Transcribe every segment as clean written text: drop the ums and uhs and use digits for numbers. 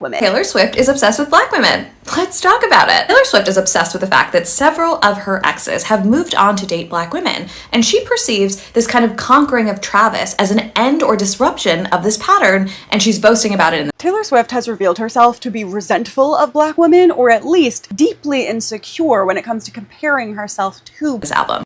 women. Taylor Swift is obsessed with black women. Let's talk about it. Taylor Swift is obsessed with the fact that several of her exes have moved on to date black women, and she perceives this kind of conquering of Travis as an end or disruption of this pattern, and she's boasting about it. Taylor Swift has revealed herself to be resentful of black women, or at least deeply insecure when it comes to comparing herself to this album.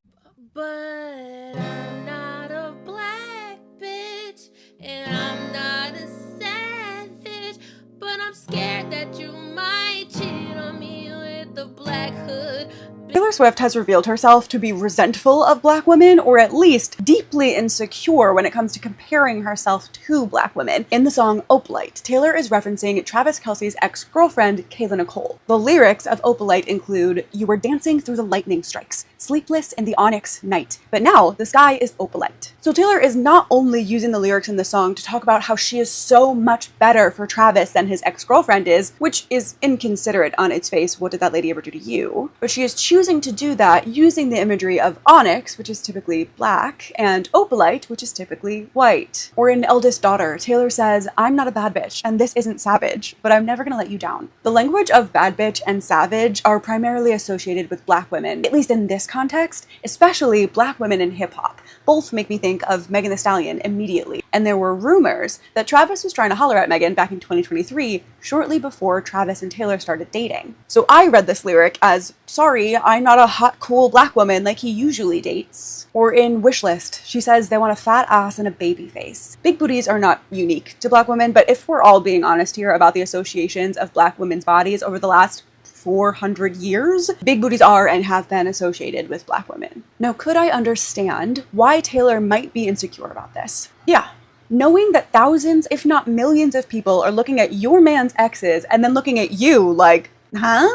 But I'm not a black bitch, and I'm not a savage, but I'm scared that you might cheat on me with the black hood. Taylor Swift has revealed herself to be resentful of black women, or at least deeply insecure when it comes to comparing herself to black women. In the song Opalite, Taylor is referencing Travis Kelce's ex-girlfriend, Kayla Nicole. The lyrics of Opalite include, "You were dancing through the lightning strikes, sleepless in the onyx night, but now the sky is opalite." So Taylor is not only using the lyrics in the song to talk about how she is so much better for Travis than his ex-girlfriend is, which is inconsiderate on its face, what did that lady ever do to you? But she is choosing to do that using the imagery of onyx, which is typically black, and opalite, which is typically white. Or in Eldest Daughter, Taylor says, "I'm not a bad bitch, and this isn't savage, but I'm never gonna let you down." The language of bad bitch and savage are primarily associated with black women, at least in this context, especially black women in hip-hop. Both make me think of Megan Thee Stallion immediately. And there were rumors that Travis was trying to holler at Megan back in 2023, shortly before Travis and Taylor started dating. So I read this lyric as, "Sorry, I'm not a hot, cool black woman like he usually dates." Or in Wishlist, she says they want a fat ass and a baby face. Big booties are not unique to black women, but if we're all being honest here about the associations of black women's bodies over the last 400 years, big booties are and have been associated with black women. Now, could I understand why Taylor might be insecure about this? Yeah. Knowing that thousands, if not millions of people are looking at your man's exes and then looking at you like, huh?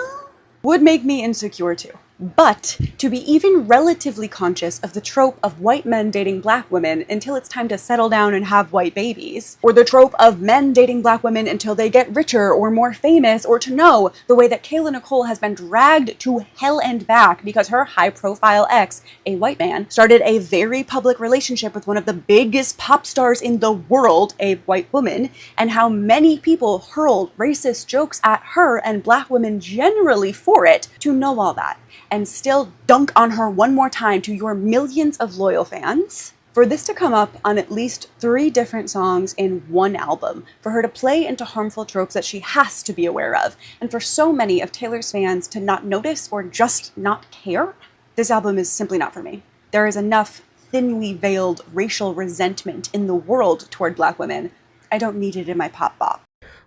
Would make me insecure too. But to be even relatively conscious of the trope of white men dating black women until it's time to settle down and have white babies, or the trope of men dating black women until they get richer or more famous, or to know the way that Kayla Nicole has been dragged to hell and back because her high-profile ex, a white man, started a very public relationship with one of the biggest pop stars in the world, a white woman, and how many people hurled racist jokes at her and black women generally for it, to know all that and still dunk on her one more time to your millions of loyal fans. For this to come up on at least 3 different songs in one album, for her to play into harmful tropes that she has to be aware of, and for so many of Taylor's fans to not notice or just not care, this album is simply not for me. There is enough thinly veiled racial resentment in the world toward black women. I don't need it in my pop bop.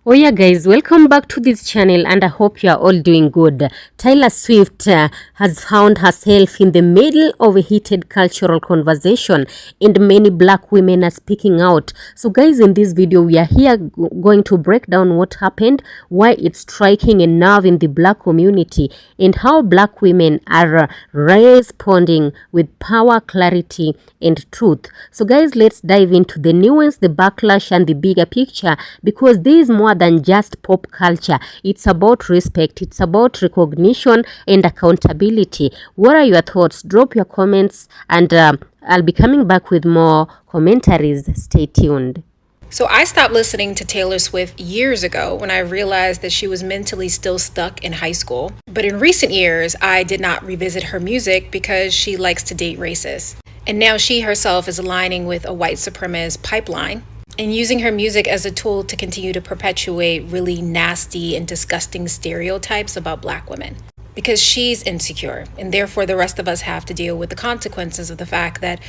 Oh yeah guys, welcome back to this channel and I hope you are all doing good. Taylor Swift has found herself in the middle of a heated cultural conversation and many black women are speaking out. So guys, in this video we are here going to break down what happened, why it's striking a nerve in the black community, and how black women are responding with power, clarity and truth. So guys, let's dive into the nuance, the backlash and the bigger picture, because there is more than just pop culture. It's about respect, it's about recognition and accountability. What are your thoughts? Drop your comments and I'll be coming back with more commentaries. Stay tuned. So I stopped listening to Taylor Swift years ago when I realized that she was mentally still stuck in high school. But in recent years, I did not revisit her music because she likes to date racists. And now she herself is aligning with a white supremacist pipeline and using her music as a tool to continue to perpetuate really nasty and disgusting stereotypes about black women. Because she's insecure, and therefore the rest of us have to deal with the consequences of the fact that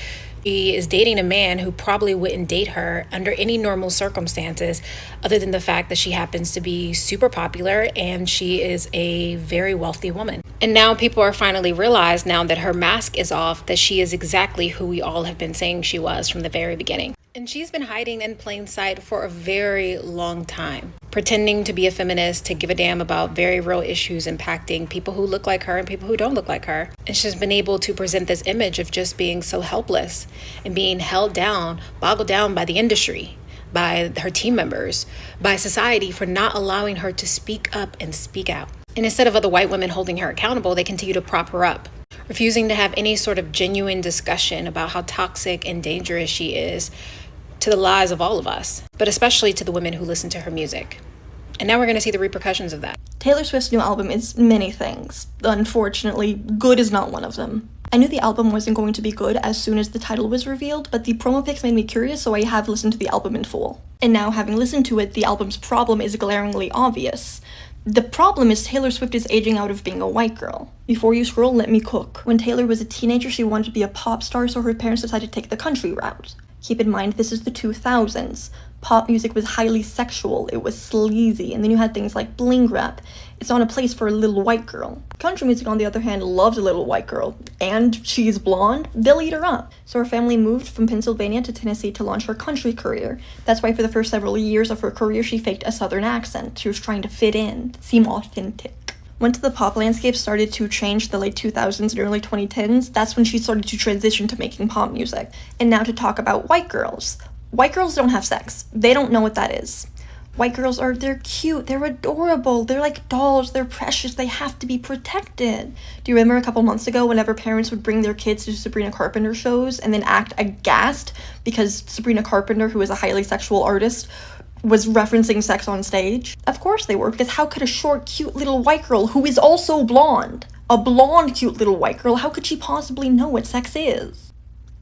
she is dating a man who probably wouldn't date her under any normal circumstances, other than the fact that she happens to be super popular and she is a very wealthy woman. And now people are finally realized, now that her mask is off, that she is exactly who we all have been saying she was from the very beginning. And she's been hiding in plain sight for a very long time, pretending to be a feminist, to give a damn about very real issues impacting people who look like her and people who don't look like her. And she's been able to present this image of just being so helpless and being held down, boggled down by the industry, by her team members, by society for not allowing her to speak up and speak out. And instead of other white women holding her accountable, they continue to prop her up, refusing to have any sort of genuine discussion about how toxic and dangerous she is to the lives of all of us, but especially to the women who listen to her music. And now we're going to see the repercussions of that. Taylor Swift's new album is many things. Unfortunately, good is not one of them. I knew the album wasn't going to be good as soon as the title was revealed, but the promo pics made me curious, so I have listened to the album in full. And now, having listened to it, the album's problem is glaringly obvious. The problem is Taylor Swift is aging out of being a white girl. Before you scroll, let me cook. When Taylor was a teenager, she wanted to be a pop star, so her parents decided to take the country route. Keep in mind, this is the 2000s. Pop music was highly sexual, it was sleazy, and then you had things like bling rap. It's not a place for a little white girl. Country music, on the other hand, loves a little white girl, and she's blonde, they'll eat her up. So her family moved from Pennsylvania to Tennessee to launch her country career. That's why for the first several years of her career, she faked a southern accent. She was trying to fit in, seem authentic. Once the pop landscape started to change the late 2000s and early 2010s, that's when she started to transition to making pop music. And now to talk about white girls. White girls don't have sex. They don't know what that is. White girls they're cute, they're adorable, they're like dolls, they're precious, they have to be protected. Do you remember a couple months ago whenever parents would bring their kids to Sabrina Carpenter shows and then act aghast because Sabrina Carpenter, who is a highly sexual artist, was referencing sex on stage? Of course they were, because how could a short, cute little white girl who is also blonde, a blonde, cute little white girl, how could she possibly know what sex is?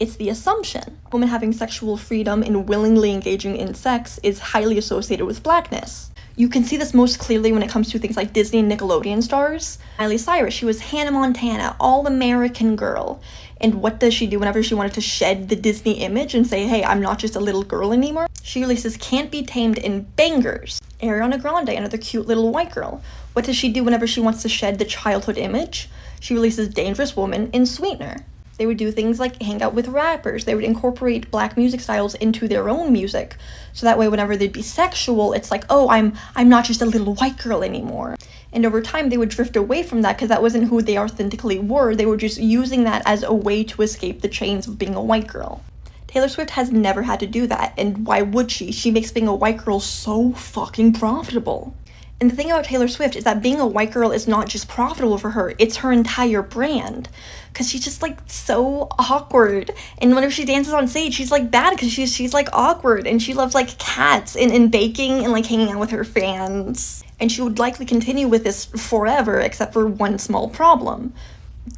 It's the assumption. A woman having sexual freedom and willingly engaging in sex is highly associated with blackness. You can see this most clearly when it comes to things like Disney and Nickelodeon stars. Miley Cyrus, she was Hannah Montana, all-American girl. And what does she do whenever she wanted to shed the Disney image and say, hey, I'm not just a little girl anymore? She releases Can't Be Tamed in bangers. Ariana Grande, another cute little white girl. What does she do whenever she wants to shed the childhood image? She releases Dangerous Woman in Sweetener. They would do things like hang out with rappers. They would incorporate black music styles into their own music. So that way whenever they'd be sexual, it's like, oh, I'm not just a little white girl anymore. And over time, they would drift away from that because that wasn't who they authentically were. They were just using that as a way to escape the chains of being a white girl. Taylor Swift has never had to do that, and why would she? She makes being a white girl so fucking profitable. And the thing about Taylor Swift is that being a white girl is not just profitable for her, it's her entire brand. Because she's just, like, so awkward. And whenever she dances on stage, she's, like, bad because she's like, awkward. And she loves, like, cats and baking and, like, hanging out with her fans. And she would likely continue with this forever, except for one small problem.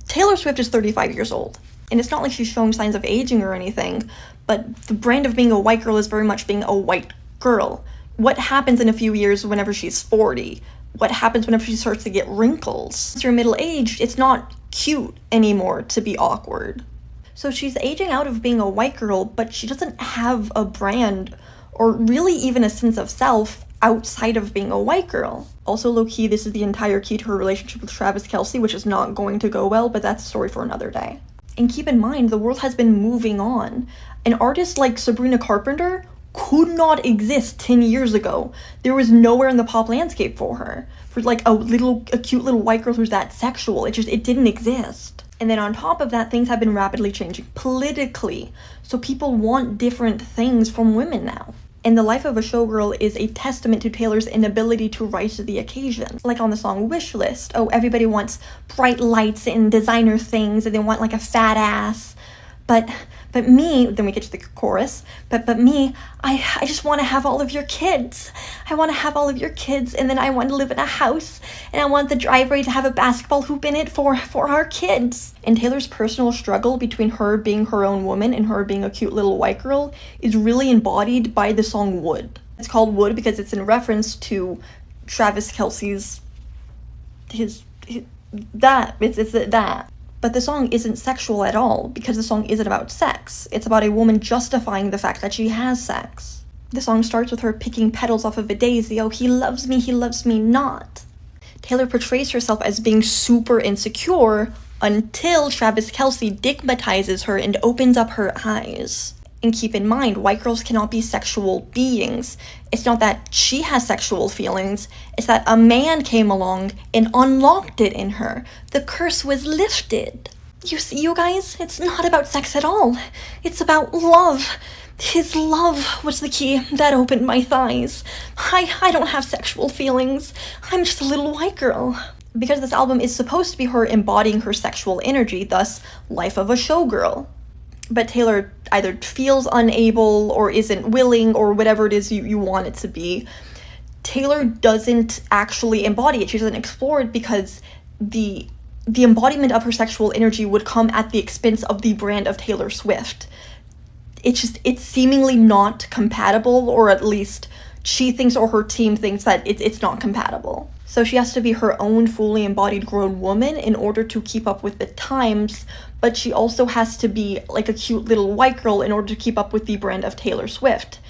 Taylor Swift is 35 years old. And it's not like she's showing signs of aging or anything, but the brand of being a white girl is very much being a white girl. What happens in a few years whenever she's 40? What happens whenever she starts to get wrinkles? Once you're middle-aged, it's not cute anymore to be awkward. So she's aging out of being a white girl, but she doesn't have a brand or really even a sense of self outside of being a white girl. Also, low-key, this is the entire key to her relationship with Travis Kelce, which is not going to go well, but that's a story for another day. And keep in mind, the world has been moving on. An artist like Sabrina Carpenter could not exist 10 years ago. There was nowhere in the pop landscape for her. For like a cute little white girl who's that sexual. It didn't exist. And then on top of that, things have been rapidly changing politically. So people want different things from women now. And The Life of a Showgirl is a testament to Taylor's inability to rise to the occasion. Like on the song Wish List. Oh, everybody wants bright lights and designer things and they want like a fat ass. But me, then we get to the chorus, but me, I just want to have all of your kids. I want to have all of your kids, and then I want to live in a house, and I want the driveway to have a basketball hoop in it for our kids. And Taylor's personal struggle between her being her own woman and her being a cute little white girl is really embodied by the song Wood. It's called Wood because it's in reference to Travis Kelce's, that. But the song isn't sexual at all, because the song isn't about sex. It's about a woman justifying the fact that she has sex. The song starts with her picking petals off of a daisy. Oh, he loves me not. Taylor portrays herself as being super insecure until Travis Kelce digmatizes her and opens up her eyes. And keep in mind, white girls cannot be sexual beings. It's not that she has sexual feelings, it's that a man came along and unlocked it in her. The curse was lifted. You see, you guys, it's not about sex at all. It's about love. His love was the key that opened my thighs. I don't have sexual feelings. I'm just a little white girl. Because this album is supposed to be her embodying her sexual energy, thus, Life of a Showgirl. But Taylor either feels unable or isn't willing or whatever it is you want it to be Taylor doesn't actually embody it. She doesn't explore it because the embodiment of her sexual energy would come at the expense of the brand of Taylor Swift. It's seemingly not compatible, or at least she thinks, or her team thinks, that it's not compatible. So she has to be her own fully embodied grown woman in order to keep up with the times, but she also has to be like a cute little white girl in order to keep up with the brand of Taylor Swift.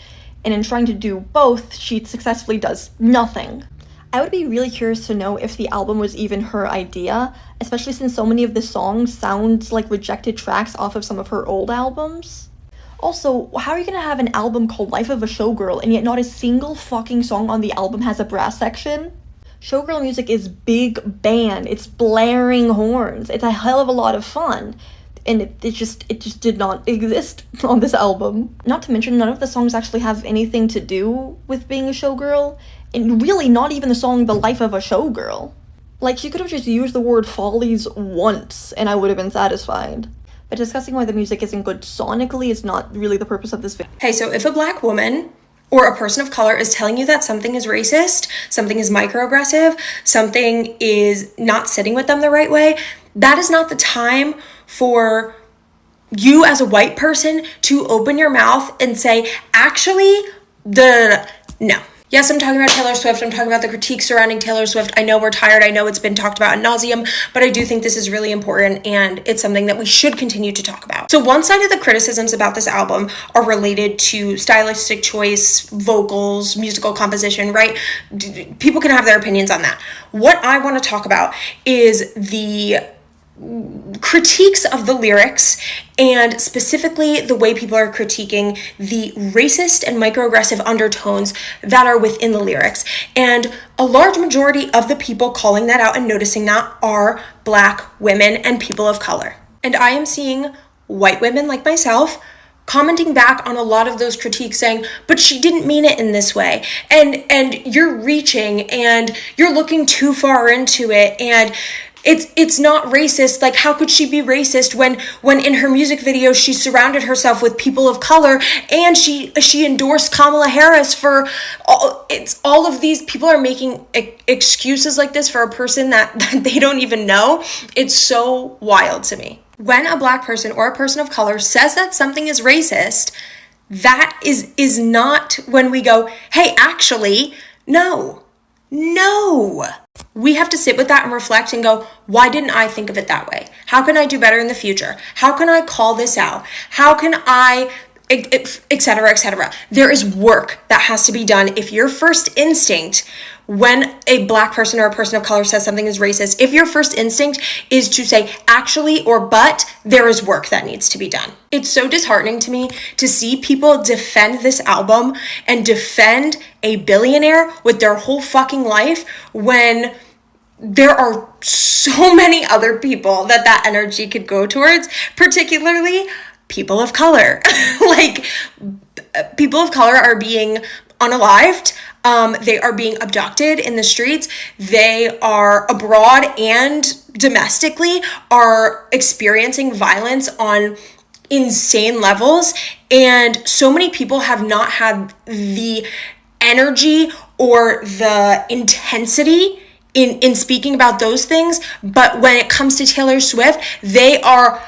And in trying to do both, she successfully does nothing. I would be really curious to know if the album was even her idea, especially since so many of the songs sound like rejected tracks off of some of her old albums. Also, how are you gonna have an album called Life of a Showgirl and yet not a single fucking song on the album has a brass section? Showgirl music is big band, it's blaring horns, it's a hell of a lot of fun, and it just did not exist on this album. Not to mention, none of the songs actually have anything to do with being a showgirl, and really not even the song The Life of a Showgirl. Like, she could have just used the word follies once and I would have been satisfied. But discussing why the music isn't good sonically is not really the purpose of this video. Hey, so if a black woman or a person of color is telling you that something is racist, something is microaggressive, something is not sitting with them the right way, that is not the time for you as a white person to open your mouth and say, actually, no. Yes, I'm talking about Taylor Swift. I'm talking about the critiques surrounding Taylor Swift. I know we're tired. I know it's been talked about ad nauseum, but I do think this is really important and it's something that we should continue to talk about. So one side of the criticisms about this album are related to stylistic choice, vocals, musical composition, right? People can have their opinions on that. What I want to talk about is the critiques of the lyrics, and specifically the way people are critiquing the racist and microaggressive undertones that are within the lyrics. And a large majority of the people calling that out and noticing that are black women and people of color. And I am seeing white women like myself commenting back on a lot of those critiques saying, but she didn't mean it in this way. And you're reaching and you're looking too far into it, and it's not racist. Like, how could she be racist when in her music video she surrounded herself with people of color and she endorsed Kamala Harris for all of these people are making excuses like this for a person that they don't even know. It's so wild to me. When a black person or a person of color says that something is racist, that is not when we go, hey, actually, no. We have to sit with that and reflect and go, why didn't I think of it that way? How can I do better in the future? How can I call this out? How can I, etc., etc. There is work that has to be done. If your first instinct, when a black person or a person of color says something is racist, if your first instinct is to say actually or but, there is work that needs to be done. It's so disheartening to me to see people defend this album and defend a billionaire with their whole fucking life when there are so many other people that energy could go towards, particularly people of color. Like, people of color are being unalived. They are being abducted in the streets. They are abroad and domestically are experiencing violence on insane levels. And so many people have not had the energy or the intensity in speaking about those things. But when it comes to Taylor Swift, they are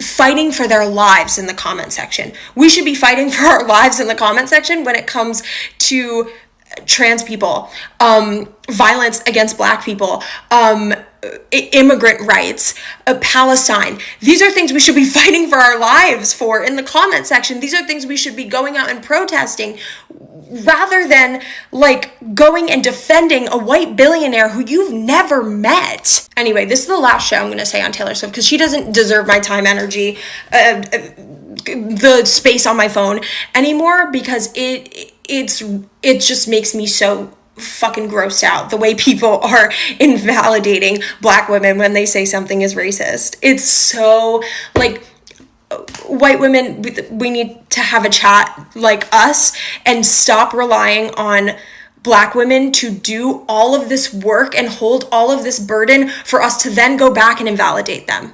fighting for their lives in the comment section. We should be fighting for our lives in the comment section when it comes to trans people, violence against black people, immigrant rights, Palestine. These are things we should be fighting for our lives for in the comment section. These are things we should be going out and protesting, rather than like going and defending a white billionaire who you've never met. Anyway, this is the last show I'm going to say on Taylor Swift because she doesn't deserve my time, energy, the space on my phone anymore, because it just makes me so fucking grossed out the way people are invalidating black women when they say something is racist. It's so like, white women, we need to have a chat like us and stop relying on black women to do all of this work and hold all of this burden for us to then go back and invalidate them.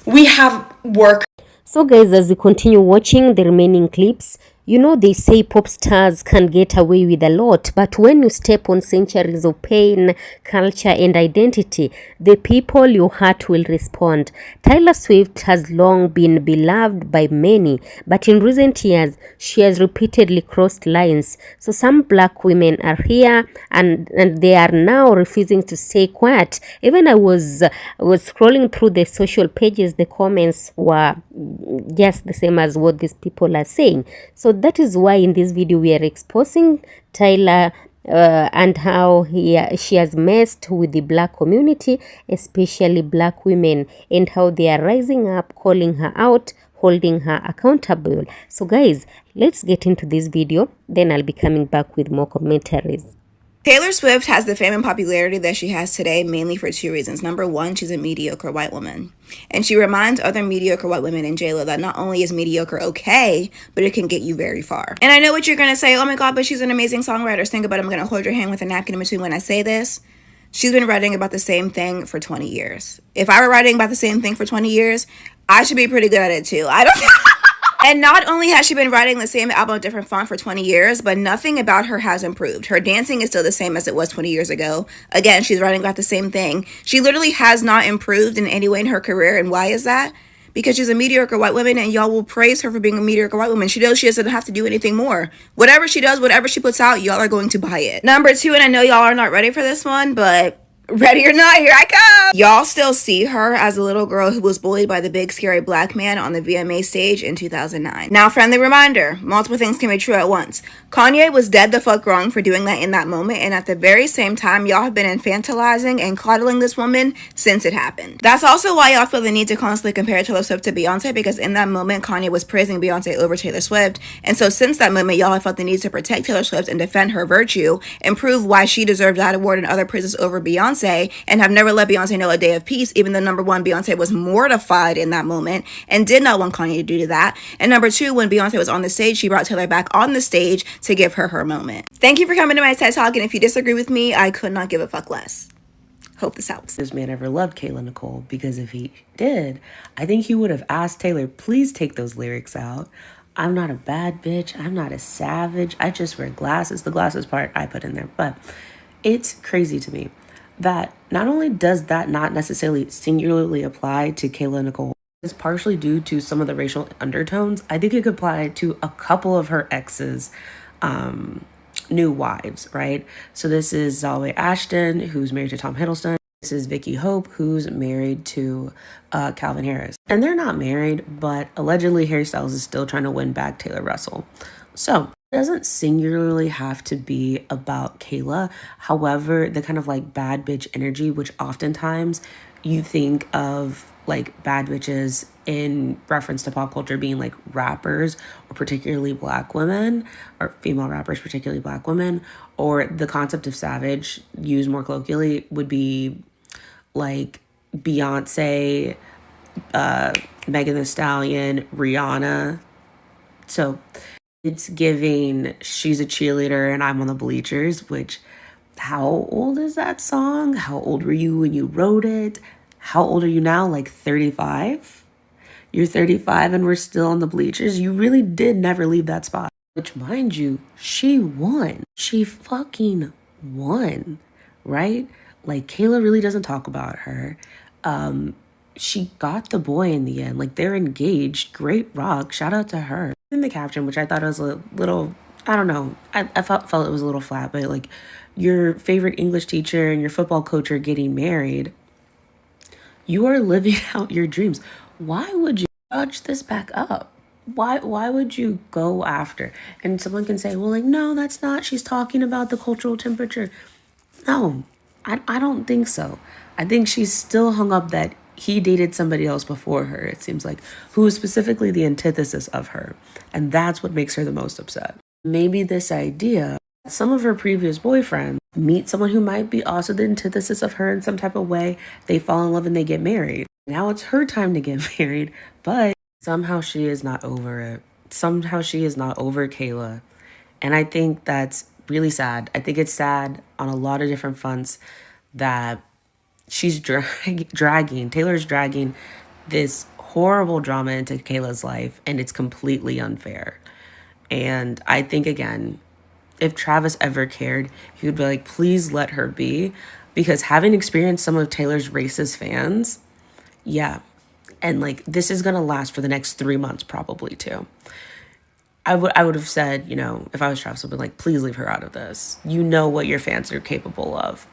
We have work. So guys, as we continue watching the remaining clips, You know, they say pop stars can get away with a lot, but when you step on centuries of pain, culture, and identity, the people your heart will respond. Taylor Swift has long been beloved by many, but in recent years, she has repeatedly crossed lines. So some black women are here and they are now refusing to stay quiet. Even I was scrolling through the social pages, the comments were just the same as what these people are saying. So that is why in this video we are exposing Tyler and how she has messed with the black community, especially black women, and how they are rising up, calling her out, holding her accountable. So guys, let's get into this video, then I'll be coming back with more commentaries. Taylor Swift has the fame and popularity that she has today mainly for two reasons. Number one, she's a mediocre white woman. And she reminds other mediocre white women in J-Lo that not only is mediocre okay, but it can get you very far. And I know what you're going to say, oh my god, but she's an amazing songwriter. Think about it, I'm going to hold your hand with a napkin in between when I say this. She's been writing about the same thing for 20 years. If I were writing about the same thing for 20 years, I should be pretty good at it too. I don't And not only has she been writing the same album with different font for 20 years, but nothing about her has improved. Her dancing is still the same as it was 20 years ago. Again, she's writing about the same thing. She literally has not improved in any way in her career. And why is that? Because she's a mediocre white woman and y'all will praise her for being a mediocre white woman. She knows she doesn't have to do anything more. Whatever she does, whatever she puts out, y'all are going to buy it. Number two, and I know y'all are not ready for this one, but ready or not, here I come. Y'all still see her as a little girl who was bullied by the big scary black man on the VMA stage in 2009. Now, friendly reminder, multiple things can be true at once. Kanye was dead the fuck wrong for doing that in that moment, and at the very same time, y'all have been infantilizing and coddling this woman since it happened. That's also why y'all feel the need to constantly compare Taylor Swift to Beyonce, because in that moment, Kanye was praising Beyonce over Taylor Swift, and so since that moment, y'all have felt the need to protect Taylor Swift and defend her virtue and prove why she deserved that award and other praises over Beyonce, and have never let Beyonce know a day of peace, even though number one, Beyonce was mortified in that moment and did not want Kanye to do that. And number two, when Beyonce was on the stage, she brought Taylor back on the stage to give her her moment. Thank you for coming to my TED Talk, and if you disagree with me, I could not give a fuck less. Hope this helps. This man ever loved Kayla Nicole, because if he did, I think he would have asked Taylor, please take those lyrics out. I'm not a bad bitch. I'm not a savage. I just wear glasses. The glasses part I put in there, but it's crazy to me that not only does that not necessarily singularly apply to Kayla Nicole, it's partially due to some of the racial undertones. I think it could apply to a couple of her exes' new wives, right? So this is Zalwe Ashton, who's married to Tom Hiddleston. This is Vicky Hope, who's married to Calvin Harris. And they're not married, but allegedly Harry Styles is still trying to win back Taylor Russell. So it doesn't singularly have to be about Kayla. However, the kind of like bad bitch energy, which oftentimes you think of like bad bitches in reference to pop culture being like rappers, or particularly black women, or female rappers, particularly black women, or the concept of savage used more colloquially would be like Beyonce, Megan Thee Stallion, Rihanna. So it's giving she's a cheerleader and I'm on the bleachers, which, how old is that song? How old were you when you wrote it? How old are you now? Like 35? You're 35 and we're still on the bleachers? You really did never leave that spot. Which, mind you, she won. She fucking won, right? Like, Kayla really doesn't talk about her. She got the boy in the end. Like, they're engaged. Great rock. Shout out to her. In the caption, which I thought was a little, I don't know, I felt it was a little flat, but like, your favorite English teacher and your football coach are getting married. You are living out your dreams. Why would you judge this back up? Why would you go after? And someone can say, well, like, no, that's not. She's talking about the cultural temperature. No, I don't think so. I think she's still hung up that he dated somebody else before her, it seems like, who is specifically the antithesis of her. And that's what makes her the most upset. Maybe this idea, some of her previous boyfriends meet someone who might be also the antithesis of her in some type of way. They fall in love and they get married. Now it's her time to get married, but somehow she is not over it. Somehow she is not over Kayla. And I think that's really sad. I think it's sad on a lot of different fronts that she's Taylor's dragging this horrible drama into Kayla's life, and it's completely unfair. And I think, again, if Travis ever cared, he would be like, please let her be. Because having experienced some of Taylor's racist fans, yeah. And like, this is going to last for the next 3 months probably too. I would have said, you know, if I was Travis, I would be like, please leave her out of this. You know what your fans are capable of.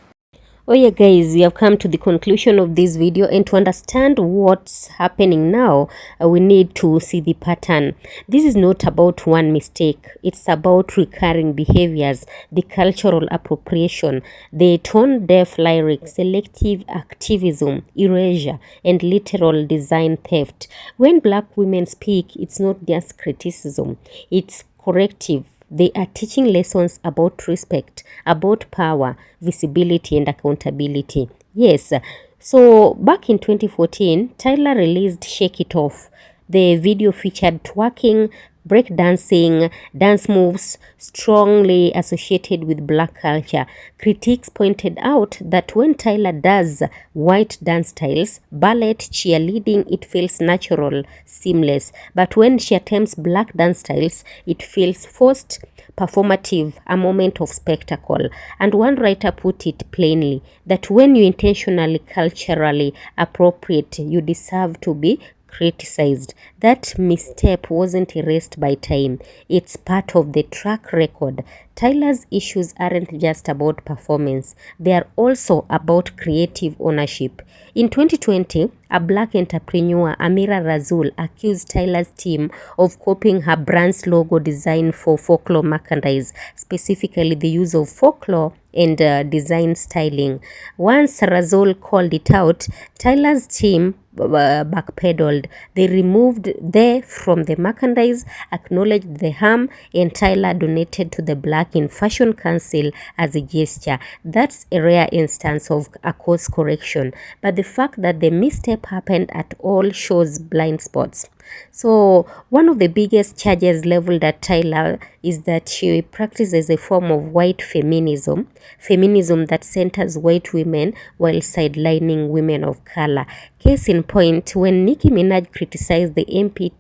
Oh yeah guys, we have come to the conclusion of this video, and to understand what's happening now, we need to see the pattern. This is not about one mistake, it's about recurring behaviors, the cultural appropriation, the tone-deaf lyrics, selective activism, erasure, and literal design theft. When black women speak, it's not just criticism, it's corrective. They are teaching lessons about respect, about power, visibility, and accountability. Yes, so back in 2014, Tyler released Shake It Off. The video featured twerking, breakdancing, dance moves strongly associated with black culture. Critics pointed out that when Tyler does white dance styles, ballet, cheerleading, it feels natural, seamless. But when she attempts black dance styles, it feels forced, performative, a moment of spectacle. And one writer put it plainly, that when you intentionally culturally appropriate, you deserve to be criticized. That misstep wasn't erased by time. It's part of the track record. Tyler's issues aren't just about performance. They are also about creative ownership. In 2020, a black entrepreneur, Amira Razul, accused Tyler's team of copying her brand's logo design for folklore merchandise, specifically the use of folklore and design styling. Once Razul called it out, Tyler's team backpedaled. They removed "they" from the merchandise, acknowledged the harm, and Tyler donated to the Black in Fashion Council as a gesture. That's a rare instance of a course correction, but the fact that the misstep happened at all shows blind spots. So one of the biggest charges leveled at Tyler is that she practices a form of white feminism that centers white women while sidelining women of color. Case in point, when Nicki Minaj criticized the MTV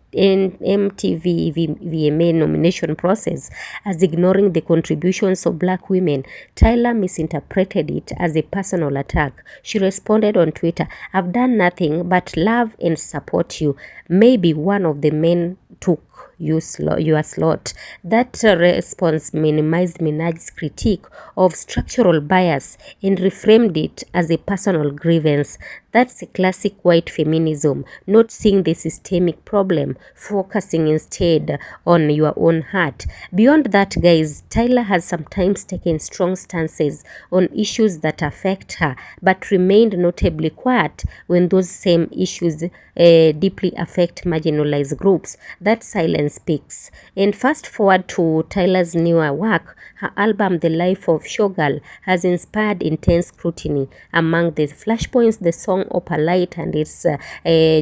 VMA nomination process as ignoring the contributions of black women, Tyler misinterpreted it as a personal attack. She responded on Twitter, "I've done nothing but love and support you. Maybe one of the men took your slot." That response minimized Minaj's critique of structural bias and reframed it as a personal grievance. That's a classic white feminism, not seeing the systemic problem, focusing instead on your own heart. Beyond that, guys, Tyler has sometimes taken strong stances on issues that affect her, but remained notably quiet when those same issues deeply affect marginalized groups. That silence speaks. And fast forward to Tyler's newer work, her album The Life of Showgirl has inspired intense scrutiny. Among the flashpoints, the song Opalite and its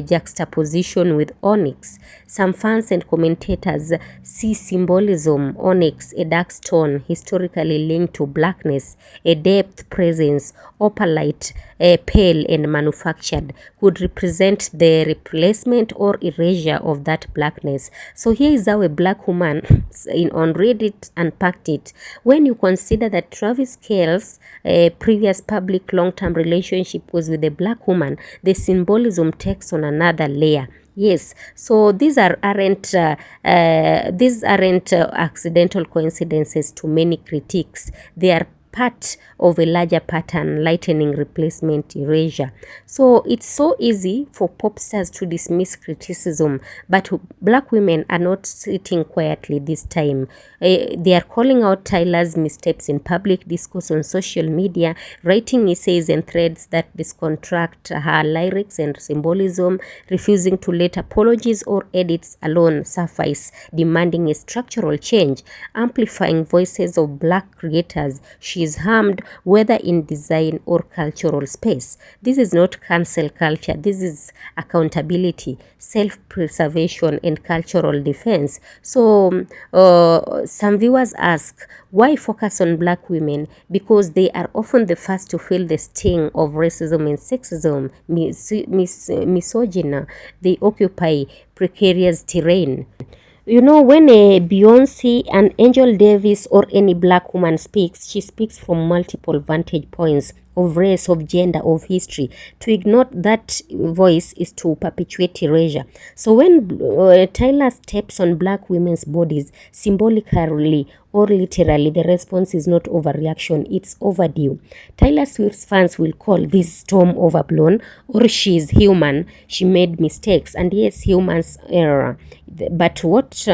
juxtaposition with onyx. Some fans and commentators see symbolism, onyx, a dark stone historically linked to blackness, a depth presence, opalite, pale and manufactured, could represent the replacement or erasure of that blackness. So here is how a black woman on Reddit unpacked it. When you consider that Travis Kelce's previous public long-term relationship was with a black woman, the symbolism takes on another layer. Yes, so these aren't accidental coincidences to many critics. They are part of a larger pattern, lightening, replacement, erasure. So it's so easy for pop stars to dismiss criticism, but black women are not sitting quietly this time. They are calling out Tyler's missteps in public discourse on social media, writing essays and threads that disconstruct her lyrics and symbolism, refusing to let apologies or edits alone suffice, demanding a structural change, amplifying voices of black creators she is harmed, whether in design or cultural space. This is not cancel culture. This is accountability, self-preservation, and cultural defense. So some viewers ask, why focus on black women? Because they are often the first to feel the sting of racism and sexism, misogyny. They occupy precarious terrain. You know, when a Beyonce, an Angel Davis, or any black woman speaks, she speaks from multiple vantage points of race, of gender, of history. To ignore that voice is to perpetuate erasure. So when Tyler steps on black women's bodies, symbolically or literally, the response is not overreaction, it's overdue. Taylor Swift's fans will call this storm overblown, or she's human, she made mistakes, and yes, humans error. But what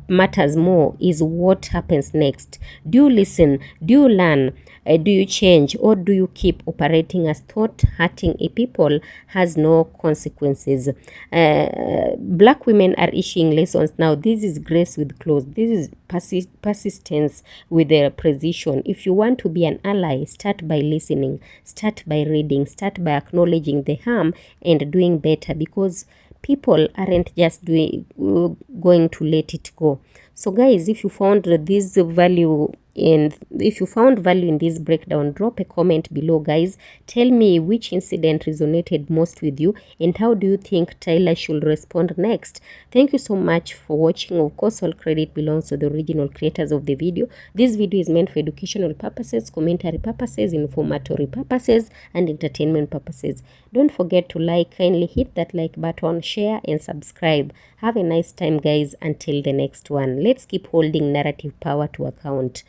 matters more is what happens next. Do you listen? Do you learn? Do you change, or do you keep operating as thought hurting a people has no consequences? Black women are issuing lessons now. This is grace with clothes. This is persistence with precision. If you want to be an ally, start by listening, start by reading, start by acknowledging the harm and doing better, because people aren't just going to let it go. So guys, if you found this value in this breakdown, drop a comment below, guys. Tell me which incident resonated most with you, and how do you think Tyler should respond next. Thank you so much for watching. Of course, all credit belongs to the original creators of the video. This video is meant for educational purposes, commentary purposes, informatory purposes, and entertainment purposes. Don't forget to kindly hit that like button, share, and subscribe. Have a nice time, guys. Until the next one, let's keep holding narrative power to account.